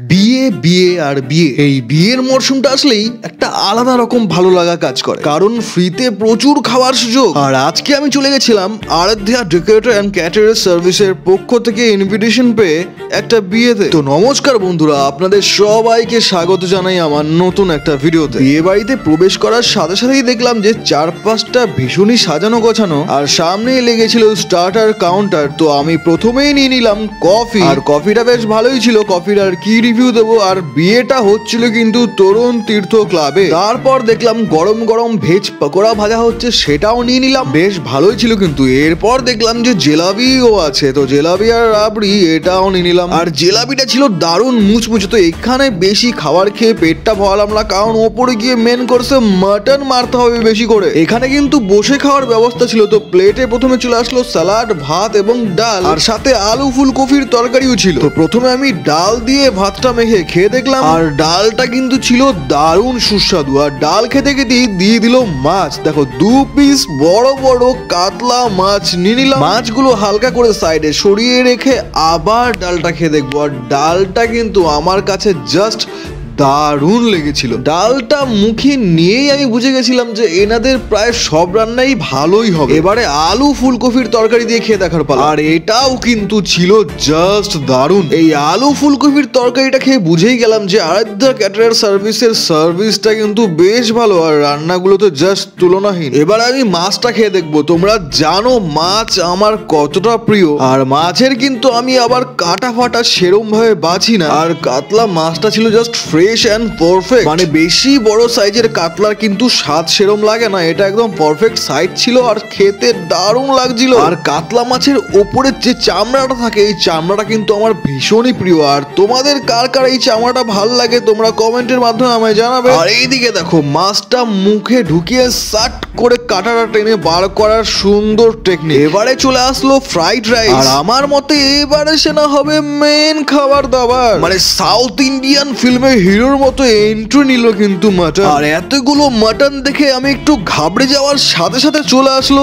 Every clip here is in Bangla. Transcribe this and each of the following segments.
বিয়ে বিয়ে আর বিয়ে, এই বিয়ের মরশুমটা আসলেই একটা আলাদা রকম ভালো লাগা কাজ করে, কারণ ফ্রিতে প্রচুর খাওয়ার সুযোগ। আর আজকে আমি চলে গেছিলাম আরাধ্যা ডেকোরেটর অ্যান্ড ক্যাটারার সার্ভিসের পক্ষ থেকে ইনভিটেশন পেয়ে একটা বিয়েতে। তো নমস্কার বন্ধুরা, আপনাদের সবাইকে স্বাগত জানাই আমার নতুন একটা ভিডিওতে। বিয়ে বাড়িতে প্রবেশ করার সাথে সাথেই দেখলাম যে চারপাশটা ভীষণই সাজানো গোছানো, আর সামনেই লেগেছিল স্টার্টার কাউন্টার। তো আমি প্রথমেই নিয়ে নিলাম কফি, আর কফিটা বেশ ভালোই ছিল। কফির আর কি রিভিউ দেবো। আর বিয়েটা হচ্ছিল কিন্তু তরুণ তীর্থ ক্লাবে। তারপর দেখলাম গরম গরম ভেজ পকোড়া ভাজা হচ্ছে, সেটাও নিয়ে নিলাম, বেশ ভালোই ছিল কিন্তু। এরপর দেখলাম যে জেলাবিও আছে, তো জেলাবি আর রাবড়ি এটাও নিয়ে নিলাম। আর জেলাবিটা ছিল দারুণ মুচমুচে। তো এখানে বেশি খাবার খেয়ে পেটটা ভরালাম না, কারণ ওপরে গিয়ে মেন কোর্সে মাটন মারতে হবে বেশি করে। এখানে কিন্তু বসে খাওয়ার ব্যবস্থা ছিল। তো প্লেটে প্রথমে চলে আসলো স্যালাড, ভাত এবং ডাল, আর সাথে আলু ফুলকপির তরকারিও ছিল। তো প্রথমে আমি ডাল দিয়ে ভাতটা মেখে খেয়ে দেখলাম, আর ডালটা কিন্তু ছিল দারুণ সুস্বাদু। আর ডাল খেতে খেতেই দিয়ে দিল মাছ। দেখো 2 পিস বড় বড় কাতলা মাছ নিয়ে নিলাম। মাছগুলো হালকা করে সাইডে সরিয়ে রেখে আবার ডালটা খেয়ে দেখবো। আর ডালটা কিন্তু আমার কাছে জাস্ট দারুণ লেগেছিল। ডালটা মুখে নিয়েই আমি বুঝে গেছিলাম যে এনাদের প্রায় সব রান্নাই ভালোই হবে। এবারে আলু ফুলকপির তরকারি দিয়ে খেয়ে দেখার পালা, আর এটাও কিন্তু ছিল জাস্ট দারুণ। এই আলু ফুলকপির তরকারিটা খেয়ে বুঝেই গেলাম যে আরাধ্যা ক্যাটারার সার্ভিসের সার্ভিসটা কিন্তু বেশ ভালো, আর রান্নাগুলো তো জাস্ট তুলনাহীন। এবার আমি মাছটা খেয়ে দেখবো। তোমরা জানো মাছ আমার কতটা প্রিয়, আর মাছের কিন্তু আমি আবার কাটা ফাটা সেরম ভাবে বাছি না। আর কাতলা মাছটা ছিল জাস্ট ফ্রেশ এন্ড পারফেক্ট, মানে বেশি বড় সাইজের কাতলার কিন্তু স্বাদ সেরম লাগে না, এটা একদম পারফেক্ট সাইজ ছিল আর খেতে দারুণ লাগছিল। আর কাতলা মাছের ওপরের যে চামড়াটা থাকে, এই চামড়াটা কিন্তু আমার ভীষণই প্রিয়। আর তোমাদের কার কার এই চামড়াটা ভালো লাগে তোমরা কমেন্টের মাধ্যমে আমায় জানাবে। আর এইদিকে দেখো মাছটা মুখে ঢুকিয়ে সাট করে কাঁটাটা টেনে বার করার সুন্দর টেকনিক। এবারে চলে আসলো ফ্রাইড রাইস, আর আমার মতে এবারে সেনা হবে মেন খাবার দাবার, মানে সাউথ ইন্ডিয়ান ফিল্মে হিরোর মতো এন্ট্রি নিল কিন্তু মাটন। আর এতগুলো মাটন দেখে আমি একটু ঘাবড়ে যাওয়ার সাথে সাথে চলে আসলো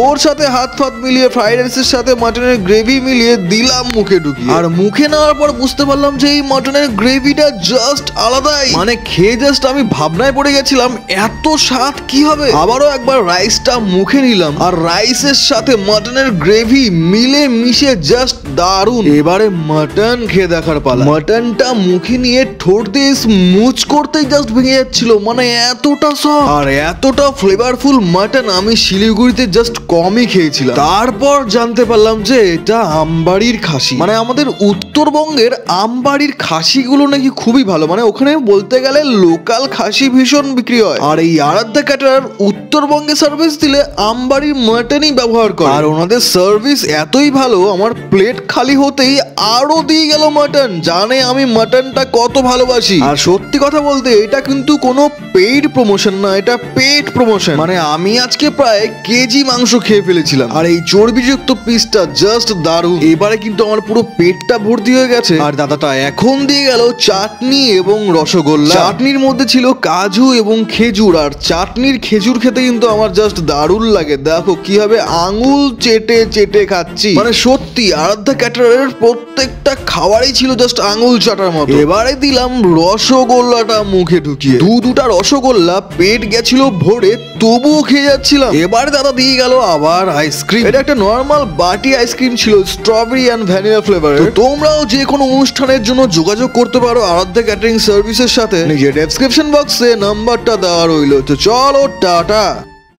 ওর সাথে হাত ফাত মিলিয়ে ফ্রাইড রাইসের সাথে মাটনের গ্রেভি মিলিয়ে দিলাম মুখে ঢুকিয়ে। আর মুখে নেওয়ার পর বুঝতে পারলাম যে এই মাটনের গ্রেভিটা জাস্ট আলাদাই, মানে খেয়ে জাস্ট আমি ভাবনায় পড়ে গেছিলাম এত স্বাদ কি হবে। আবারও একবার রাইসটা মুখে নিলাম, আর রাইসের সাথে মাটনের গ্রেভি মিলে মিশে জাস্ট দারুণ। এবারে মাটন খেয়ে দেখার পালা। মাটনটা মুখে নিয়ে ঠোঁট দিয়ে স্মুচ করতেই জাস্ট ভেঙে যাচ্ছিল, মানে এতটা সফট আর এতটা ফ্লেভারফুল মাটন আমি শিলিগুড়িতে জাস্ট কমই খেয়েছিলাম। তারপর জানতে পারলাম যে এটা আমবাড়ির খাসি, মানে আমাদের উত্তরবঙ্গের আমবাড়ির খাসিগুলো নাকি খুবই ভালো, মানে ওখানে বলতে গেলে লোকাল খাসি ভীষণ বিক্রি হয়। আর এই আরাধ্যা ক্যাটারার উত্তরবঙ্গে সার্ভিস দিলে আমবাড়ির মাটনই ব্যবহার করে, আর ওনাদের সার্ভিস এতই ভালো আমার প্লেট খালি হতেই আরো দিয়ে গেল মাটন। জানে আমি মাটনটা কত ভালোবাসি। আর সত্যি কথা বলতে এটা কিন্তু কোনো পেইড প্রমোশন না, এটা পেট প্রমোশন। মানে আমি আজকে প্রায় কেজি মাংস খেয়ে ফেলেছিলাম, আর এই চর্বিযুক্ত পিসটা জাস্ট দারুণ। এবারে কিন্তু আমার পুরো পেটটা ভর্তি হয়ে গেছে। আর দাদাটা এখন দিয়ে গেল চাটনি এবং রসগোল্লা। চাটনির মধ্যে ছিল কাজু এবং খেজুর, আর চাটনির খেজুর খেতে কিন্তু আমার জাস্ট দারুণ লাগে। দেখো কিভাবে আঙুল চেটে চেটে খাচ্ছি, মানে সত্যি আরাধ্যা ক্যাটারারের প্রত্যেকটা খাবারই ছিল জাস্ট আঙুল চাটার মতো। এবারে দিলাম রসগোল্লাটা মুখে ঢুকিয়ে। দুটা রসগোল্লা, পেট গেছিল ভরে তবুও খেয়ে যাচ্ছিলাম। এবারে দাদা দিয়ে গেল আবার আইসক্রিম। এটা একটা নর্মাল বাটি আইসক্রিম ছিল, স্ট্রবেরি অ্যান্ড ভ্যানিলা ফ্লেভারের। তোমরাও যে কোনো অনুষ্ঠানের জন্য যোগাযোগ করতে পারো আরাধ্যা ক্যাটারিং সার্ভিসের সাথে। নিজের ডেসক্রিপশন বক্সে নাম্বারটা দেওয়া রইল। তো চলো টাটা।